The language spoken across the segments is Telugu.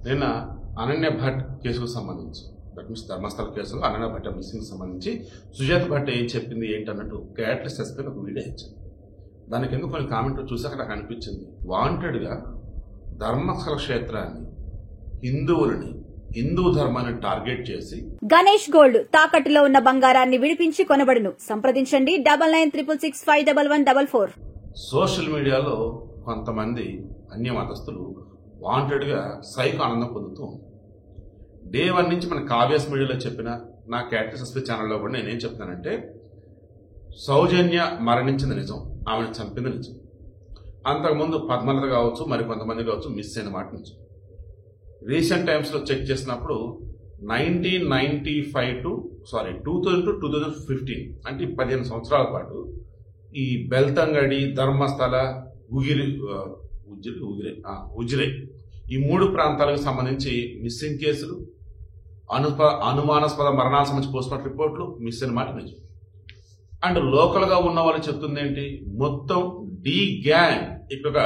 నిన్న అనన్య భట్ కేసుకు సంబంధించి దట్ మీన్స్ ధర్మస్థల కేసులో అనన్య భట్ మిస్సింగ్ సంబంధించి సుజాత భట్ ఏం చెప్పింది ఏంటన్నట్టు క్యారెక్టర్స్ ఎస్పీని ఒక వీడియో ఇచ్చింది. దానికి ఎందుకు కొన్ని కామెంట్లు చూసాక నాకు అనిపించింది, వాంటెడ్గా ధర్మస్థల క్షేత్రాన్ని, హిందువులని, హిందూ ధర్మాన్ని టార్గెట్ చేసి గణేష్ గోల్డ్ తాకట్టులో ఉన్న బంగారాన్ని విడిపించి కొనబడును. సంప్రదించండి 9966561144. సోషల్ మీడియాలో కొంతమంది అన్య మతస్థులు వాంటెడ్గా సైకో ఆనందం పొందుతూ ఉన్నారు. డే 1 నుంచి మన కావ్యాస్ మీడియాలో చెప్పిన నా క్యారెక్టర్స్ ఎస్పీ ఛానల్లో కూడా నేనేం చెప్తానంటే, సౌజన్య మరణించింది నిజం, ఆమెను చంపింది నిజం. అంతకుముందు పద్మలత కావచ్చు, మరి కొంతమంది కావచ్చు మిస్ అయిన మాట నిజం. రీసెంట్ టైమ్స్లో చెక్ చేసినప్పుడు 2000 to 2015 అంటే 15 సంవత్సరాల పాటు ఈ బెల్తంగడి, ధర్మస్థల, ఉజిరే ఈ 3 ప్రాంతాలకు సంబంధించి మిస్సింగ్ కేసులు, అనుమానాస్పద మరణాలకు సంబంధించి పోస్ట్మార్టం రిపోర్ట్లు మిస్ అయిన మాట నిజం. అండ్ లోకల్గా ఉన్న వాళ్ళు చెప్తుంది ఏంటి, మొత్తం డి గ్యాంగ్ ఇక్కడ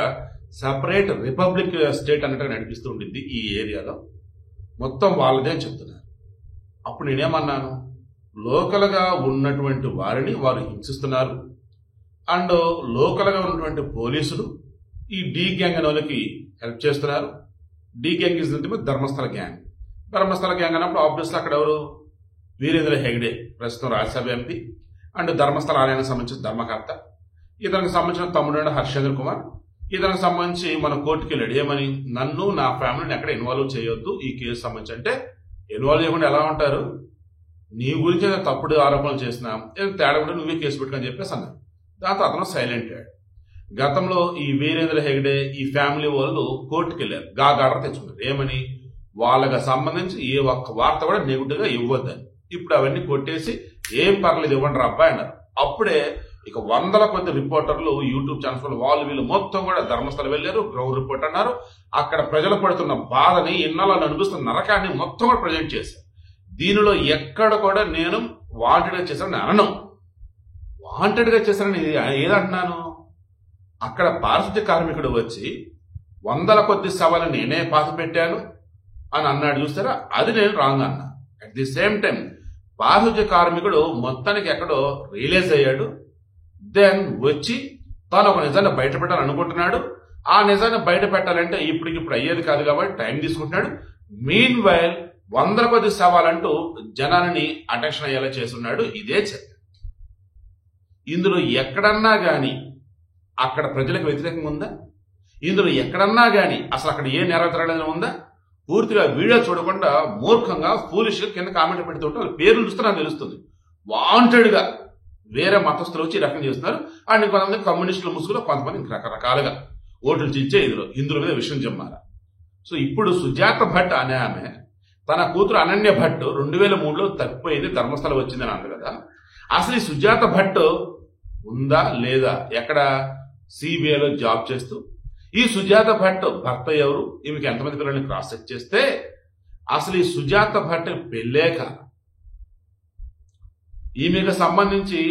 సపరేట్ రిపబ్లిక్ స్టేట్ అన్నట్టుగా నడిపిస్తూ ఉండింది ఈ ఏరియాలో, మొత్తం వాళ్ళదే అని చెప్తున్నారు. అప్పుడు నేనేమన్నాను, లోకల్గా ఉన్నటువంటి వారిని వారు హింసిస్తున్నారు అండ్ లోకల్గా ఉన్నటువంటి పోలీసులు ఈ డి గ్యాంగ్ అనే వాళ్ళకి హెల్ప్ చేస్తున్నారు. The gang is Dharmasthala gang. Dharmasthala gang అన్నప్పుడు ఆబ్వియస్లీ అక్కడ ఎవరు, వీరేంద్ర హెగ్డే ప్రస్తుతం రాజ్యసభ ఎంపీ అండ్ ధర్మస్థల ఆలయానికి సంబంధించిన ధర్మకర్త. ఇతనికి సంబంధించిన తమ్ముడు హర్షేంద్ర కుమార్. ఇతనికి సంబంధించి మన కోర్టుకి వెళ్ళాడు, ఏమని, నన్ను నా ఫ్యామిలీని ఎక్కడ ఇన్వాల్వ్ చేయొద్దు ఈ కేసు సంబంధించి. అంటే ఇన్వాల్వ్ చేయకుండా ఎలా ఉంటారు, నీ గురించి తప్పుడు ఆరోపణలు చేసినా తేడా కూడా నువ్వే కేసు పెట్టుకని చెప్పేసి అన్నాడు. దాంతో అతను సైలెంట్ అయ్యాడు. గతంలో ఈ వీరేంద్ర హెగ్డే ఈ ఫ్యామిలీ వాళ్ళు కోర్టుకి వెళ్ళారు, గాగాడర్ తెచ్చుకున్నారు, ఏమని, వాళ్ళకి సంబంధించి ఏ ఒక్క వార్త కూడా నెగిటివ్గా ఇవ్వద్దని. ఇప్పుడు అవన్నీ కొట్టేసి ఏం పర్లేదు ఇవ్వండి రా అబ్బాయి అన్నారు. అప్పుడే ఇక వందల కొద్ది రిపోర్టర్లు, యూట్యూబ్ ఛానల్స్ వాళ్ళు వీళ్ళు మొత్తం కూడా ధర్మస్థలం వెళ్ళారు, గ్రౌండ్ రిపోర్ట్ అన్నారు. అక్కడ ప్రజలు పడుతున్న బాధని, ఇన్నాళ్ళని అనిపిస్తున్న నరకాన్ని మొత్తం కూడా ప్రజెంట్ చేశారు. దీనిలో ఎక్కడ కూడా నేను వాంటెడ్గా చేశానని అనను. వాంటెడ్గా చేశానని ఏదంటున్నాను, అక్కడ పారిశుద్ధ్య కార్మికుడు వచ్చి వందల కొద్ది సభలు నేనే పాతి పెట్టాను అని అన్నాడు చూస్తారా, అది నేను రాంగ్ అన్నా. అట్ ది సేమ్ టైం పారిశుద్ధ్య కార్మికుడు మొత్తానికి ఎక్కడో రియలైజ్ అయ్యాడు. దెన్ వచ్చి తాను ఒక నిజాన్ని బయట పెట్టాలని అనుకుంటున్నాడు. ఆ నిజాన్ని బయట పెట్టాలంటే ఇప్పటికిప్పుడు అయ్యేది కాదు కాబట్టి టైం తీసుకుంటున్నాడు. మీన్ వైల్ వందల కొద్ది సవాలంటూ జనాన్ని అటెన్షన్ అయ్యేలా చేస్తున్నాడు. ఇదే చర్య. ఇందులో ఎక్కడన్నా గాని అక్కడ ప్రజలకు వ్యతిరేకంగా ఉందా, ఇందులో ఎక్కడన్నా గాని అసలు అక్కడ ఏ నేరం జరగలేదని ఉందా, పూర్తిగా వీడియో చూడకుండా మూర్ఖంగా ఫూలిష్గా కింద కామెంట్లు పెడుతుంటే వాళ్ళ పేర్లు చూస్తే నాకు తెలుస్తుంది. వాంటెడ్గా వేరే మతస్థులు వచ్చి ఈ రకం చేస్తున్నారు. అండ్ కొంతమంది కమ్యూనిస్టుల ముసుగులో కొంతమంది రకరకాలుగా ఓట్లు చించే ఇందులో మీద విషయం చెప్పారు. సో ఇప్పుడు సుజాత భట్ అనే ఆమె తన కూతురు అనన్య భట్ 2003లో తప్పిపోయింది, ధర్మస్థలం వచ్చిందని అన్నారు కదా. అసలు ఈ సుజాత భట్ ఉందా లేదా, ఎక్కడ, సిబిఐలో జాబ్ చేస్తూ. ఈ సుజాత భట్ భర్త ఎవరు, ఈమెకి ఎంతమంది పిల్లల్ని క్రాస్ చెక్ చేస్తే అసలు ఈ సుజాత భట్ పెళ్ళేక ఈమెకు సంబంధించి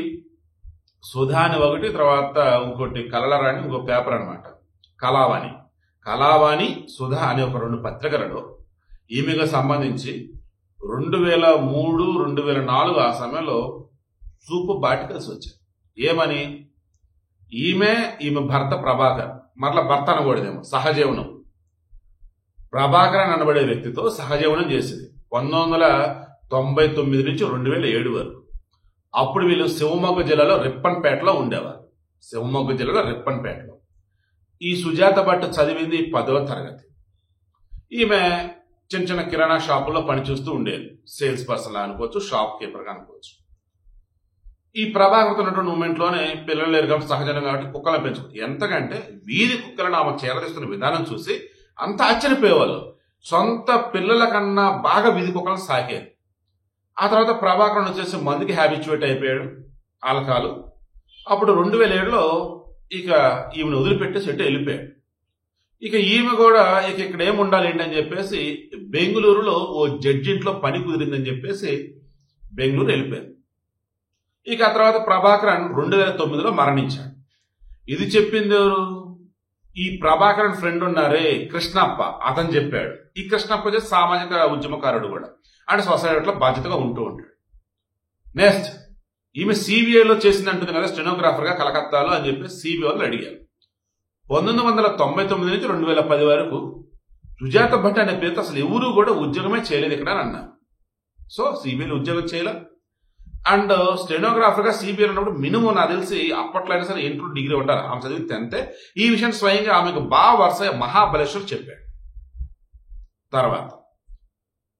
సుధా అని ఒకటి, తర్వాత ఇంకోటి కలలరాని ఇంకో పేపర్ అనమాట, కళావాణి సుధా అనే ఒక 2 పత్రికలలో ఈమెకు సంబంధించి 2003, 2004 ఆ సమయంలో సూపర్ ఆర్టికల్స్ వచ్చాయి. ఏమని, ఈమె భర్త ప్రభాకర్, మరలా భర్త అనకూడదేమో, సహజీవనం, ప్రభాకర్ అని అనబడే వ్యక్తితో సహజీవనం చేసింది 1999 నుంచి 2007 వరకు. అప్పుడు వీళ్ళు శివమొగ్గ జిల్లాలో రిప్పన్పేటలో ఉండేవారు. ఈ సుజాత భట్ చదివింది 10వ తరగతి. ఈమె చిన్న చిన్న కిరాణా షాపుల్లో పనిచేస్తూ ఉండేది, సేల్స్ పర్సన్ అనుకోవచ్చు, షాప్ కీపర్గా అనుకోవచ్చు. ఈ ప్రభాకర్తో ఉన్నటువంటి మూమెంట్లోనే పిల్లలు లేరు కాబట్టి సహజంగా కాబట్టి కుక్కలను పెంచుకుంది. ఎంతకంటే వీధి కుక్కలను ఆమె చేరదీస్తున్న విధానం చూసి అంత ఆశ్చర్యపోయేవాళ్ళు. సొంత పిల్లల కన్నా బాగా వీధి కుక్కలను సాకేది. ఆ తర్వాత ప్రభాకర్ వచ్చేసి మందుకి హ్యాబిచ్యువేట్ అయిపోయాడు, ఆల్కహాలు. అప్పుడు 2007లో ఇక ఈమెను వదిలిపెట్టేసి ఎటు వెళ్ళిపోయాడు. ఇక ఈమె కూడా ఇక్కడ ఏమి ఉండాలి ఏంటని చెప్పేసి బెంగళూరులో ఓ జడ్జి ఇంట్లో పని కుదిరిందని చెప్పేసి బెంగళూరు వెళ్ళిపోయారు. ఇక ఆ తర్వాత ప్రభాకరన్ 2009లో మరణించాడు. ఇది చెప్పింది ఎవరు, ఈ ప్రభాకరన్ ఫ్రెండ్ ఉన్నారే కృష్ణప్ప, అతను చెప్పాడు. ఈ కృష్ణప్ప వచ్చి సామాజిక ఉద్యమకారుడు కూడా, అంటే సొసైటీలో బాధ్యతగా ఉంటూ ఉంటాడు. నెక్స్ట్, ఈమె సిబిఐలో చేసింది అంటుంది కదా స్టెనోగ్రాఫర్ గా కలకత్తాలో అని చెప్పి సిబిఐ వాళ్ళు అడిగారు. 1999 నుంచి 2010 వరకు సుజాత భట్ అనే పేరుతో అసలు ఎవరు కూడా ఉద్యోగమే చేయలేదు ఇక్కడ అని అన్నారు. సో సిబిఐలో ఉద్యోగం చేయలే. అండ్ స్టెనోగ్రాఫర్ గా సిబిఐ ఉన్నప్పుడు మినిమం నాకు తెలిసి అప్పట్లో అయినా సరే ఇంటర్ డిగ్రీ ఉండాలి. ఆమె చదివితే అంతే. ఈ విషయం స్వయంగా ఆమెకు బాగా వరుస మహాబలేశ్వర్ చెప్పాడు. తర్వాత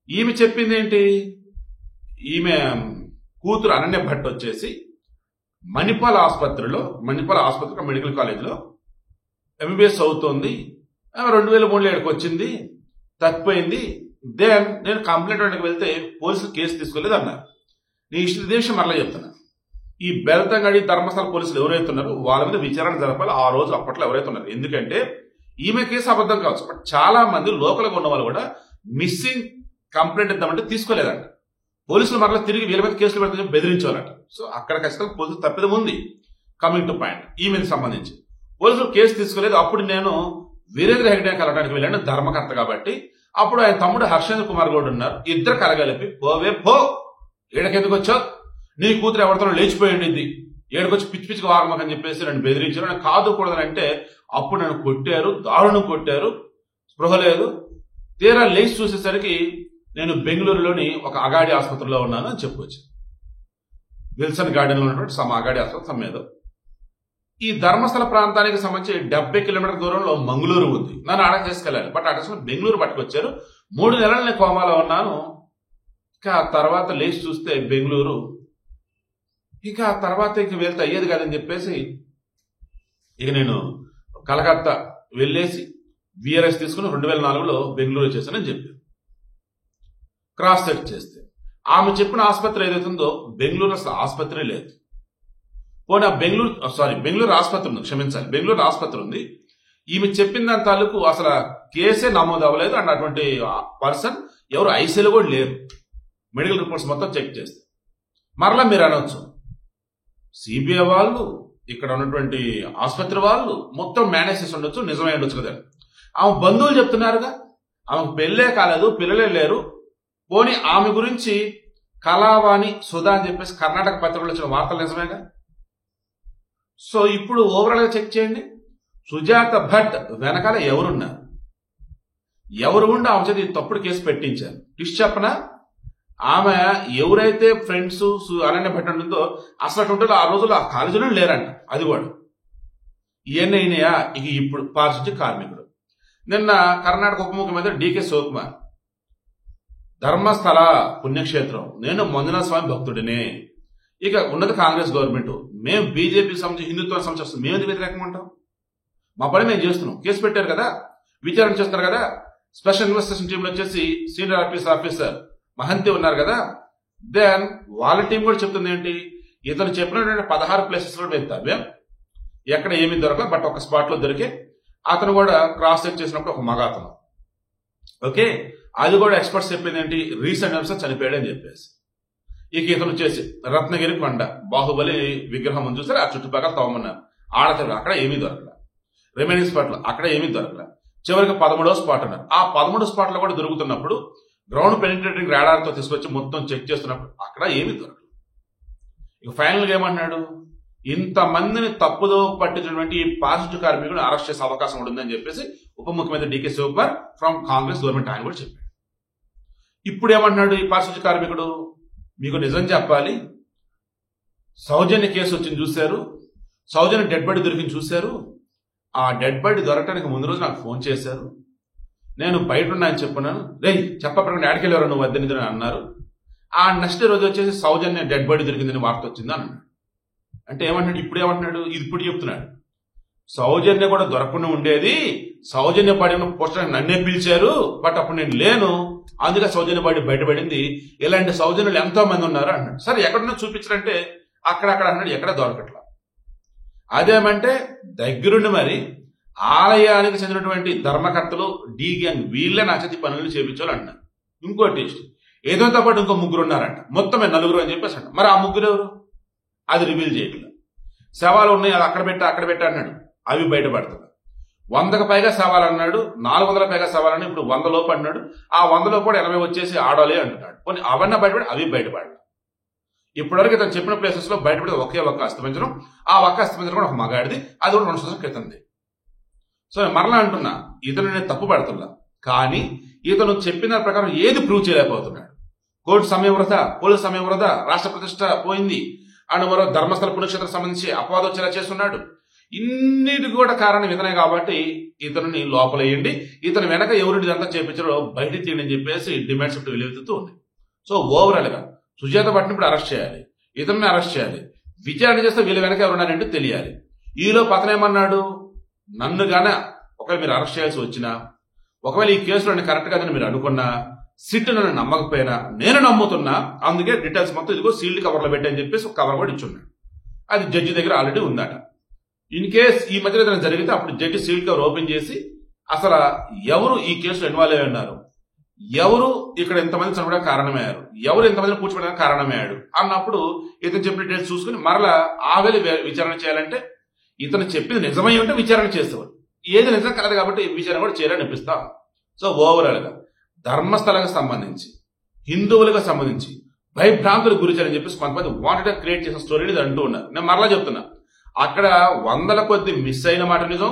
ఈమె చెప్పింది ఏంటి, ఈమె కూతురు అనన్య భట్ వచ్చేసి మణిపాల్ ఆసుపత్రి మెడికల్ కాలేజీలో ఎంబీబీఎస్ అవుతోంది. 2003లో ఇక్కడికి వచ్చింది, తప్పిపోయింది. దెన్ నేను కంప్లైంట్ ఇవ్వడానికి వెళ్తే పోలీసులు కేసు తీసుకోలేదు అన్నారు. నేను ఇదే విషయం మరలా చెప్తున్నా. ఈ బెల్తంగడి ధర్మస్థల పోలీసులు ఎవరైతే ఉన్నారో వాళ్ళ మీద విచారణ జరపాలి ఆ రోజు అప్పట్లో ఎవరైతే ఉన్నారు. ఎందుకంటే ఈమె కేసు అబద్ధం కావచ్చు, బట్ చాలా మంది లోకల్గా ఉన్న వాళ్ళు కూడా మిస్సింగ్ కంప్లైంట్ ఇద్దామంటే తీసుకోలేదంట. పోలీసులు మరలా తిరిగి వీళ్ళ మీద కేసులు పెడితే బెదిరించాలంట. సో అక్కడ ఖచ్చితంగా పోలీసులు తప్పిదం ఉంది. కమింగ్ టు పాయింట్, ఈమెకి సంబంధించి పోలీసులు కేసు తీసుకోలేదు. అప్పుడు నేను వీరేంద్ర హెగ్డే కలవడానికి వెళ్ళాను, ధర్మకర్త కాబట్టి. అప్పుడు ఆయన తమ్ముడు హర్షేంద్ర కుమార్ గౌడ్ ఉన్నారు. ఇద్దరు కలగలిపి పోవే పో, ఏడకెందుకు వచ్చావు, నీ కూతురు ఎవరితో లేచిపోయింది, ఏడకొచ్చి పిచ్చి పిచ్చిగా వాగమని చెప్పేసి నన్ను బెదిరించారు. నేను కాదుకూడదని అంటే అప్పుడు నన్ను కొట్టారు, దారుణం కొట్టారు, స్పృహ లేదు. తీరా లేచి చూసేసరికి నేను బెంగళూరులోని ఒక అగాడి ఆసుపత్రిలో ఉన్నాను అని చెప్పుకోవచ్చు. విల్సన్ గార్డెన్ లో ఉన్నటువంటి సమ అగాడి ఆసుపత్రి సమ్మేదో. ఈ ధర్మస్థల ప్రాంతానికి సంబంధించి 70 కిలోమీటర్ల దూరంలో మంగళూరు ఉంది. నన్ను ఆడ తీసుకెళ్ళాలి, బట్ అక్కడ బెంగళూరు పట్టుకొచ్చారు. 3 నెలలు నేను కోమాలో ఉన్నాను. ఇక తర్వాత లేచి చూస్తే బెంగళూరు, ఇక తర్వాత ఇక వెళ్తే అయ్యేది కాదని చెప్పేసి ఇక నేను కలకత్తా వెళ్ళేసి విఆర్ఎస్ తీసుకుని 2004లో బెంగళూరు వచ్చేసానని చెప్పాను. క్రాస్ చెక్ చేస్తే ఆమె చెప్పిన ఆసుపత్రి ఏదైతుందో బెంగళూరు అసలు ఆసుపత్రి లేదు. పోనీ బెంగళూరు ఆసుపత్రి ఉంది, క్షమించాలి, బెంగళూరు ఆసుపత్రి ఉంది. ఈమె చెప్పిన దాని తాలూకు అసలు కేసే నమోదు అవ్వలేదు. అండ్ అటువంటి పర్సన్ ఎవరు ఐసీలో కూడా లేరు. మెడికల్ రిపోర్ట్స్ మొత్తం చెక్ చేస్తే మరలా మీరు అనొచ్చు సిబిఐ వాళ్ళు, ఇక్కడ ఉన్నటువంటి ఆసుపత్రి వాళ్ళు మొత్తం మేనేజ్ చేసి ఉండొచ్చు, నిజమే ఉండొచ్చు కదా. ఆమె బంధువులు చెప్తున్నారుగా ఆమెకు పెళ్ళే కాలేదు, పిల్లలే లేరు. పోనీ ఆమె గురించి కళావాణి సుధా అని చెప్పేసి కర్ణాటక పత్రికలో వచ్చిన వార్తలు నిజమేగా. సో ఇప్పుడు ఓవరాల్ గా చెక్ చేయండి, సుజాత భట్ వెనకాల ఎవరున్నారు, ఎవరు ఉండి ఆమె చేతి తప్పుడు కేసు పెట్టించారు. ఇష్ట చెప్పనా, ఆమె ఎవరైతే ఫ్రెండ్స్ అనన్య భట్ ఉంటుందో అసలు అటువంటి ఆ రోజుల్లో ఆ కాలేజీలో లేరంట. అది కూడా ఇవన్నీ అయినాయా. ఇక ఇప్పుడు పారిశుద్ధ్య కార్మికుడు. నిన్న కర్ణాటక ఉప ముఖ్యమంత్రి డికే శివకుమార్, ధర్మస్థల పుణ్యక్షేత్రం, నేను మంజునాథ స్వామి భక్తుడినే. ఇక ఉన్నది కాంగ్రెస్ గవర్నమెంట్, మేము బీజేపీ సంబంధించి హిందుత్వానికి సంబంధించి మేము వ్యతిరేకంగా ఉంటాం. మా పని మేము చేస్తున్నాం. కేసు పెట్టారు కదా, విచారణ చేస్తున్నారు కదా. స్పెషల్ ఇన్వెస్టిగేషన్ టీంలో వచ్చేసి సీనియర్ ఆఫీసర్ మహంతి ఉన్నారు కదా. దెన్ వాళ్ళ టీం కూడా చెప్తుంది ఏంటి, ఇతను చెప్పినటువంటి 16 ప్లేసెస్ లో వెళ్తాం, ఎక్కడ ఏమీ దొరకదు, బట్ ఒక స్పాట్ లో దొరికే. అతను కూడా క్రాస్ చెక్ చేసినప్పుడు ఒక మగ అతను, ఓకే, అది కూడా ఎక్స్పర్ట్స్ చెప్పింది ఏంటి, రీసెంట్ టైమ్స్ చనిపోయాడని చెప్పేసి. ఇక ఇతను వచ్చేసి రత్నగిరి కొండ బాహుబలి విగ్రహం చూసారు, ఆ చుట్టుపక్కల తవ్వమన్నారు. ఆడతారు, అక్కడ ఏమీ దొరకలే. రిమైనింగ్ స్పాట్ లో అక్కడ ఏమీ దొరకలే. చివరికి 13వ స్పాట్ అన్నారు. ఆ 13 స్పాట్ లో కూడా దొరుకుతున్నప్పుడు గ్రౌండ్ పెనిట్రేటింగ్ రాడార్ తో తీసుకొచ్చి మొత్తం చెక్ చేస్తున్నప్పుడు అక్కడ ఏమీ దొరకలేదు. ఇక ఫైనల్ గా ఏమంటున్నాడు, ఇంతమందిని తప్పుదో పట్టించినటువంటి ఈ పారిశుద్ధ్య కార్మికులను అరెస్ట్ చేసే అవకాశం ఉంటుందని చెప్పేసి ఉప ముఖ్యమంత్రి డికే శివకుమార్ ఫ్రమ్ కాంగ్రెస్ గవర్నమెంట్ ఆయన కూడా చెప్పాడు. ఇప్పుడు ఏమంటున్నాడు ఈ పారిశుద్ధ్య కార్మికుడు, మీకు నిజం చెప్పాలి, సౌజన్య కేసు వచ్చింది చూశారు, సౌజన్య డెడ్ బాడీ దొరికింది చూశారు. ఆ డెడ్ బాడీ దొరకడానికి ముందు రోజు నాకు ఫోన్ చేశారు, నేను బయట ఉన్నాయని చెప్పున్నాను. రే చెప్పకుండా ఆడికెళ్ళారు నువ్వు వద్దని అన్నారు. ఆ నెక్స్ట్ రోజు వచ్చేసి సౌజన్య డెడ్ బాడీ దొరికిందని వార్త వచ్చింది అని అన్నాడు. అంటే ఏమంటున్నాడు, ఇప్పుడు ఏమంటున్నాడు, ఇప్పుడు చెప్తున్నాడు సౌజన్య కూడా దొరకకుండా ఉండేది, సౌజన్య బాడీని పోస్టర్ నన్నే పిలిచారు, బట్ అప్పుడు నేను లేను, అందుకే సౌజన్య బాడీ బయటపడింది, ఇలాంటి సౌజన్యులు ఎంతో మంది ఉన్నారు అన్నాడు. సరే ఎక్కడన్నా చూపించారంటే అక్కడక్కడ అన్నాడు, ఎక్కడ దొరకట్లా. అదేమంటే దగ్గరుండి మరి ఆలయానికి చెందినటువంటి ధర్మకర్తలు డి గ్యాంగ్ వీళ్ళే నా చేతి పనులు చేపించాలి అంటున్నారు. ఇంకోటి ఏదోతో పాటు ఇంకో 3 ఉన్నారంట, మొత్తమే 4 అని చెప్పేసి అంట. మరి ఆ 3 ఎవరు, అది రివీల్ చేయట్లేదు. శవాలు ఉన్నాయి, అది అక్కడ పెట్టా అన్నాడు, అవి బయటపడుతుంది. 100కు పైగా సవాలన్నాడు, 400 పైగా సవాలని ఇప్పుడు 100 లోపు అన్నాడు. ఆ 100 లోపు కూడా 80 వచ్చేసి ఆడాలి అంటున్నాడు. కొన్ని అవన్నీ బయటపడి అవి బయటపడాలి. ఇప్పటివరకు ఇతను చెప్పిన ప్లేసెస్ లో బయటపడి ఒకే ఒక్క అస్తమించడం, ఆ ఒక్క అస్తమించడం కూడా ఒక మగాడిది, అది కూడా 2 సంవత్సరాల క్రితంది. సో నేను మరలా అంటున్నా, ఇతను నేను తప్పు పడుతున్నా, కానీ ఇతను చెప్పిన ప్రకారం ఏది ప్రూవ్ చేయలేకపోతున్నాడు. కోర్టు సమయం వృధా, పోలీసు సమయం వృధా, రాష్ట్ర ప్రతిష్ట పోయింది, అండ్ మరో ధర్మస్థల పుణ్యక్షేత్రం సంబంధించి అపవాదం వచ్చేలా చేస్తున్నాడు. ఇన్నిటికి కూడా కారణం ఇతనే కాబట్టి ఇతనిని లోపలేయండి, ఇతను వెనక ఎవరు ఇదంతా చేపించారో బయటికి తీయండి అని చెప్పేసి డిమాండ్ షిఫ్ట్ వెలువెత్తుతూ ఉంది. సో ఓవరాల్ గా సుజాత భట్ని ఇప్పుడు అరెస్ట్ చేయాలి, ఇతన్ని అరెస్ట్ చేయాలి, విచారణ చేస్తే వీళ్ళ వెనక ఎవరున్నారంటే తెలియాలి. ఈలో అతను ఏమన్నాడు, నన్ను గాన ఒకవేళ మీరు అరెస్ట్ చేయాల్సి వచ్చినా, ఒకవేళ ఈ కేసులో నేను కరెక్ట్ కాదని మీరు అనుకున్నా, సిట్ నన్ను నమ్మకపోయినా నేను నమ్ముతున్నా, అందుకే డీటెయిల్స్ మొత్తం ఇదిగో సీల్డ్ కవర్లో పెట్టని చెప్పేసి ఒక కవర్ కూడా ఇచ్చున్నాడు. అది జడ్జి దగ్గర ఆల్రెడీ ఉందట. ఇన్ కేస్ ఈ మధ్యలో ఏదైనా జరిగితే అప్పుడు జడ్జి సీల్డ్ కవర్ ఓపెన్ చేసి అసలు ఎవరు ఈ కేసులో ఇన్వాల్వ్ అయి ఉన్నారు, ఎవరు ఇక్కడ ఎంతమంది చనిపోవడానికి కారణమయ్యారు, ఎవరు ఎంతమందిని కూర్చోడానికి కారణమయ్యాడు అన్నప్పుడు ఇతను చెప్పిన డీటెయిల్స్ చూసుకుని మరలా ఆవేళ విచారణ చేయాలంటే ఇతను చెప్పింది నిజమై ఉంటే విచారణ చేసేవాడు. ఏది నిజం కలదు కాబట్టి విచారణ కూడా చేయాలని అనిపిస్తాం. సో ఓవరాల్ గా ధర్మస్థలకు సంబంధించి, హిందువులకు సంబంధించి భయభ్రాంతులకు గురి చేయాలని చెప్పేసి కొంతమంది వాంటెడ్ క్రియేట్ చేసిన స్టోరీని ఇది అంటూ ఉన్నారు. నేను మరలా చెప్తున్నా, అక్కడ 100ల కొద్ది మిస్ అయిన మాట నిజం,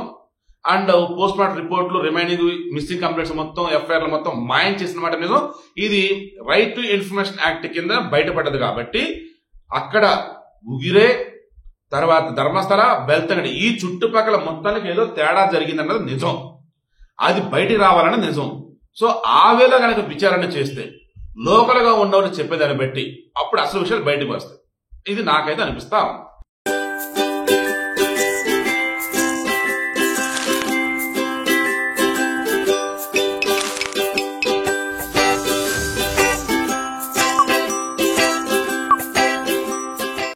అండ్ పోస్ట్ మార్టం రిపోర్ట్లు, రిమైనింగ్ మిస్సింగ్ కంప్లైంట్స్ మొత్తం, ఎఫ్ఐఆర్లు మొత్తం మాయం చేసిన మాట నిజం. ఇది రైట్ టు ఇన్ఫర్మేషన్ యాక్ట్ కింద బయటపడ్డది కాబట్టి అక్కడ ఉగిరే, తర్వాత ధర్మస్థల, బెల్తంగడి ఈ చుట్టుపక్కల మొత్తానికి ఏదో తేడా జరిగిందన్నది నిజం, అది బయటికి రావాలన్నది నిజం. సో ఆ వేళ కనుక విచారణ చేస్తే లోకల్ గా ఉండవని చెప్పేదాన్ని బట్టి అప్పుడు అసలు విషయాలు బయటకు వస్తాయి. ఇది నాకైతే అనిపిస్తా ఉంది.